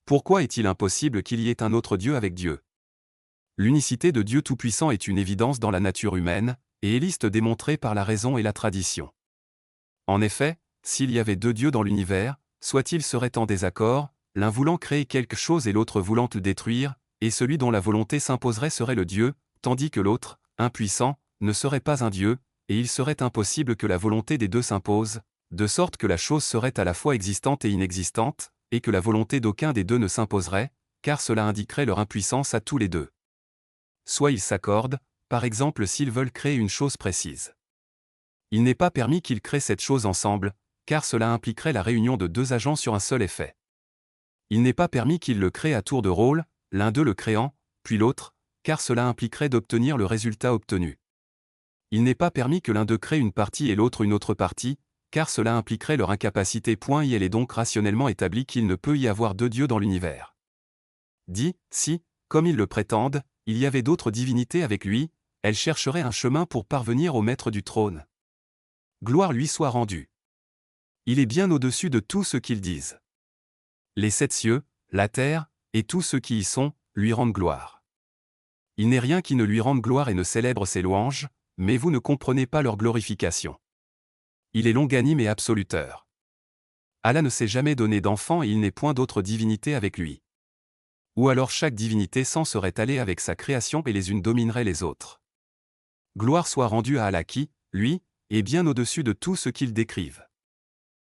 Pourquoi est-il impossible qu'il y ait un autre Dieu avec Dieu? L'unicité de Dieu Tout-Puissant est une évidence dans la nature humaine, et est liste démontrée par la raison et la tradition. En effet, s'il y avait deux dieux dans l'univers, soit ils seraient en désaccord, l'un voulant créer quelque chose et l'autre voulant le détruire, et celui dont la volonté s'imposerait serait le Dieu, tandis que l'autre, impuissant, ne serait pas un Dieu, et il serait impossible que la volonté des deux s'impose, de sorte que la chose serait à la fois existante et inexistante, et que la volonté d'aucun des deux ne s'imposerait, car cela indiquerait leur impuissance à tous les deux. Soit ils s'accordent, par exemple s'ils veulent créer une chose précise. Il n'est pas permis qu'ils créent cette chose ensemble, car cela impliquerait la réunion de deux agents sur un seul effet. Il n'est pas permis qu'ils le créent à tour de rôle, l'un d'eux le créant, puis l'autre, car cela impliquerait d'obtenir le résultat obtenu. Il n'est pas permis que l'un d'eux crée une partie et l'autre une autre partie, car cela impliquerait leur incapacité. Et elle est donc rationnellement établie qu'il ne peut y avoir deux dieux dans l'univers. Si, comme ils le prétendent, il y avait d'autres divinités avec lui, elles chercheraient un chemin pour parvenir au maître du trône. Gloire lui soit rendue. Il est bien au-dessus de tout ce qu'ils disent. Les sept cieux, la terre, et tous ceux qui y sont, lui rendent gloire. Il n'est rien qui ne lui rende gloire et ne célèbre ses louanges, mais vous ne comprenez pas leur glorification. Il est longanime et absoluteur. Allah ne s'est jamais donné d'enfant et il n'est point d'autre divinité avec lui. Ou alors chaque divinité s'en serait allée avec sa création et les unes domineraient les autres. Gloire soit rendue à Allah qui, lui, est bien au-dessus de tout ce qu'ils décrivent.